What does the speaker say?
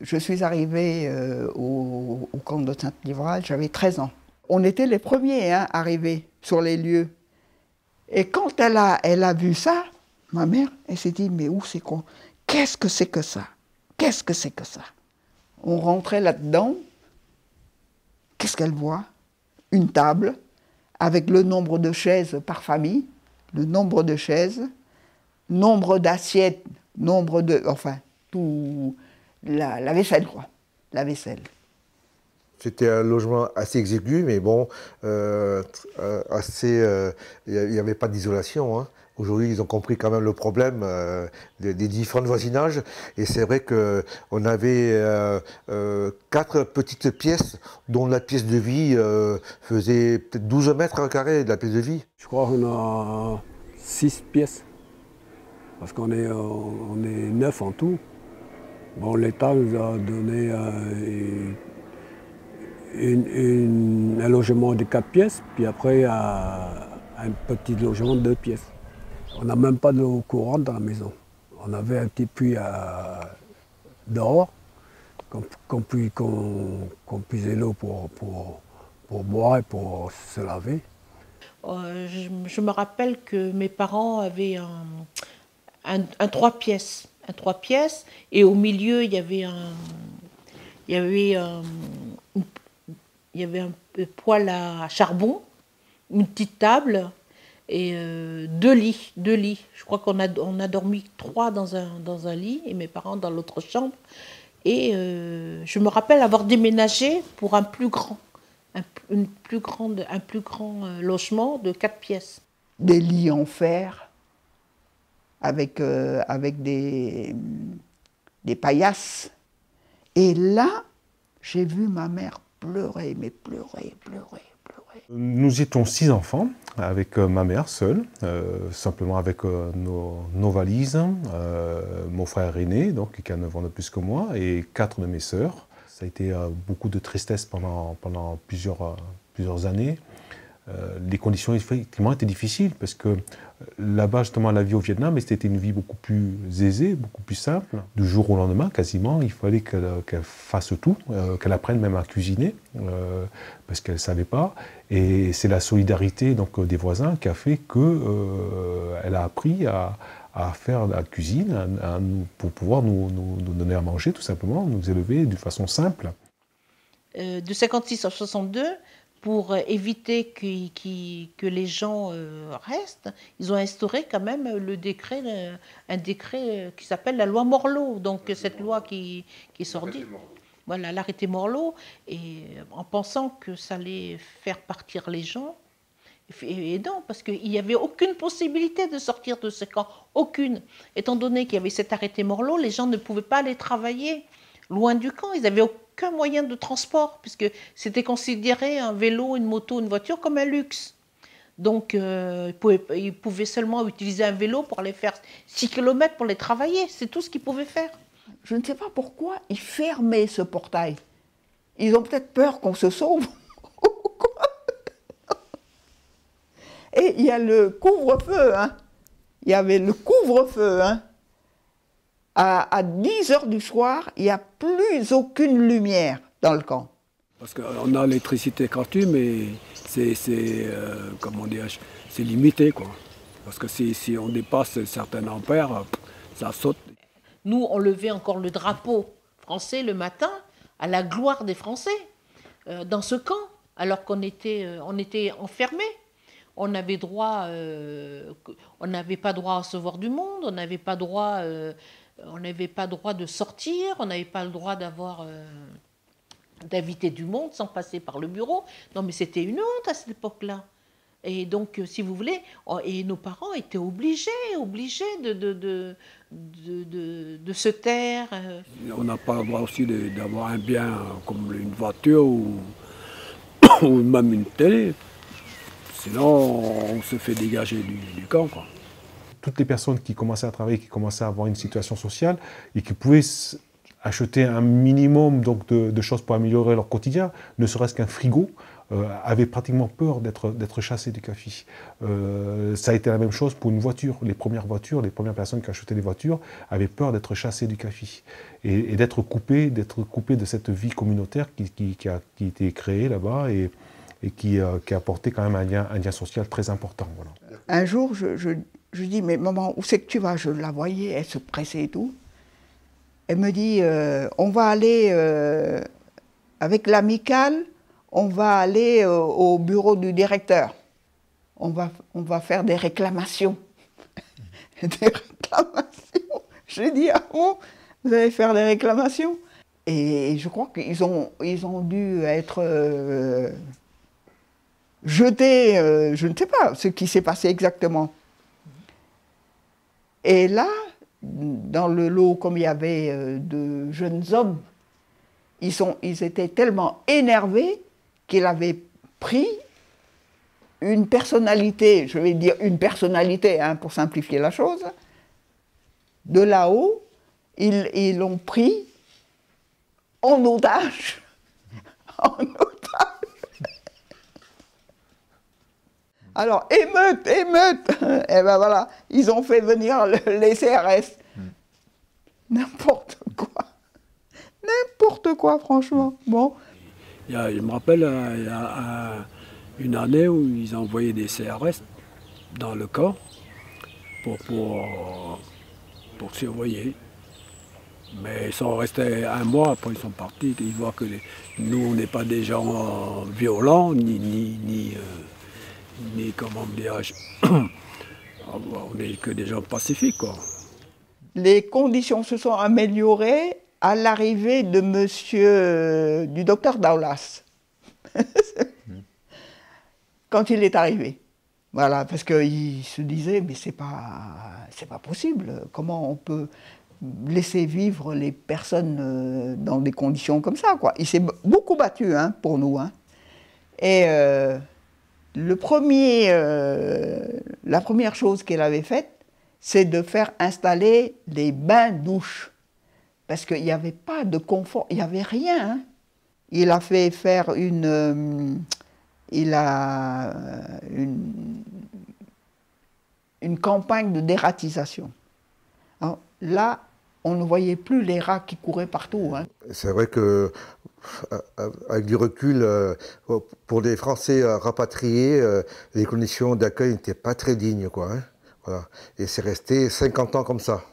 Je suis arrivée au camp de Saint-Livral, j'avais 13 ans. On était les premiers arrivés sur les lieux. Et quand elle a vu ça, ma mère, elle s'est dit, mais où c'est quoi? Qu'est-ce que c'est que ça? Qu'est-ce que c'est que ça? On rentrait là-dedans, qu'est-ce qu'elle voit? Une table, avec le nombre de chaises par famille, le nombre de chaises, nombre d'assiettes, enfin, tout, la vaisselle, quoi, la vaisselle. C'était un logement assez exigu, mais bon, il n'y avait pas d'isolation, hein. Aujourd'hui, ils ont compris quand même le problème des différents voisinages. Et c'est vrai qu'on avait 4 petites pièces, dont la pièce de vie faisait peut-être 12 mètres carrés de la pièce de vie. Je crois qu'on a 6 pièces, parce qu'on est 9 en tout. Bon, l'État nous a donné un logement de 4 pièces, puis après un petit logement de 2 pièces. On n'a même pas d'eau courante dans la maison. On avait un petit puits dehors, qu'on puisait l'eau pour boire et pour se laver. Je me rappelle que mes parents avaient un 3 pièces. Un 3 pièces, et au milieu, il y avait un poêle à charbon, une petite table et 2 lits. Je crois qu'on a dormi 3 dans un lit et mes parents dans l'autre chambre. Et je me rappelle avoir déménagé pour un plus grand logement de 4 pièces. Des lits en fer, avec des paillasses. Et là, j'ai vu ma mère pleurer, mais pleurer. Nous étions 6 enfants, avec ma mère seule, simplement avec nos valises, mon frère aîné, donc, qui a 9 ans de plus que moi, et 4 de mes sœurs. Ça a été beaucoup de tristesse pendant plusieurs années. Les conditions effectivement étaient difficiles, parce que là-bas, justement, la vie au Vietnam, c'était une vie beaucoup plus aisée, beaucoup plus simple. Du jour au lendemain, quasiment, il fallait qu'elle fasse tout, qu'elle apprenne même à cuisiner, parce qu'elle ne savait pas. Et c'est la solidarité donc, des voisins qui a fait qu'elle a appris à faire la cuisine, pour pouvoir nous donner à manger, tout simplement, nous élever d'une façon simple. De 56 à 62, pour éviter que les gens restent, ils ont instauré quand même un décret qui s'appelle la loi Morlot. Donc cette loi qui est sortie, voilà, l'arrêté Morlot, et en pensant que ça allait faire partir les gens. Et non, parce qu'il n'y avait aucune possibilité de sortir de ce camp, aucune. Étant donné qu'il y avait cet arrêté Morlot, les gens ne pouvaient pas aller travailler loin du camp, ils n'avaient aucun moyen de transport, puisque c'était considéré un vélo, une moto, une voiture comme un luxe. Donc ils pouvaient seulement utiliser un vélo pour aller faire 6 km pour les travailler, c'est tout ce qu'ils pouvaient faire. Je ne sais pas pourquoi ils fermaient ce portail. Ils ont peut-être peur qu'on se sauve. Et il y a le couvre-feu, hein. Il y avait le couvre-feu, hein. À 10 h du soir, il n'y a plus aucune lumière dans le camp. Parce qu'on a l'électricité gratuite, mais comment dire, c'est limité, quoi. Parce que si on dépasse certains ampères, ça saute. Nous, on levait encore le drapeau français le matin, à la gloire des Français, dans ce camp, alors qu'on était enfermés. On n'avait pas droit à recevoir du monde, on n'avait pas droit de sortir, on n'avait pas le droit d'inviter du monde sans passer par le bureau. Non, mais c'était une honte à cette époque-là. Et donc, si vous voulez, et nos parents étaient obligés de se taire. On n'a pas le droit aussi d'avoir un bien comme une voiture ou même une télé. Sinon, on se fait dégager du camp, quoi. Toutes les personnes qui commençaient à travailler, qui commençaient à avoir une situation sociale et qui pouvaient acheter un minimum donc, de choses pour améliorer leur quotidien, ne serait-ce qu'un frigo, avaient pratiquement peur d'être chassés du CAFI. Ça a été la même chose pour une voiture. Les premières personnes qui achetaient des voitures avaient peur d'être chassées du CAFI et d'être coupées de cette vie communautaire qui a été créée là-bas et qui a apporté quand même un lien social très important. Voilà. Un jour, je dis, mais maman, où c'est que tu vas? Je la voyais, elle se pressait et tout. Elle me dit, on va aller avec l'amicale, on va aller au bureau du directeur. On va faire des réclamations. Des réclamations. J'ai dit, ah bon, vous allez faire des réclamations? Et je crois qu'ils ont dû être jetés, je ne sais pas ce qui s'est passé exactement. Et là, dans le lot, comme il y avait de jeunes hommes, ils étaient tellement énervés qu'ils avaient pris une personnalité, je vais dire une personnalité, hein, pour simplifier la chose, de là-haut, ils l'ont pris en otage. En otage. Alors, émeute, émeute. Et ben voilà, ils ont fait venir les CRS. N'importe quoi. N'importe quoi, franchement. Bon. Je me rappelle, il y a une année où ils ont envoyé des CRS dans le camp pour surveiller. Mais ils sont restés un mois, après ils sont partis. Ils voient que nous, on n'est pas des gens violents, ni comment dirais-je, on n'est que des gens pacifiques, quoi. Les conditions se sont améliorées à l'arrivée du docteur Daulas. Quand il est arrivé. Voilà, parce qu'il se disait, mais c'est pas possible. Comment on peut laisser vivre les personnes dans des conditions comme ça, quoi. Il s'est beaucoup battu, hein, pour nous, hein. Et la première chose qu'il avait faite, c'est de faire installer les bains-douches. Parce qu'il n'y avait pas de confort, il n'y avait rien, hein. Il a fait faire une campagne de dératisation. Alors, là, on ne voyait plus les rats qui couraient partout, hein. C'est vrai que, avec du recul, pour les Français rapatriés, les conditions d'accueil n'étaient pas très dignes, quoi, hein. Voilà. Et c'est resté 50 ans comme ça.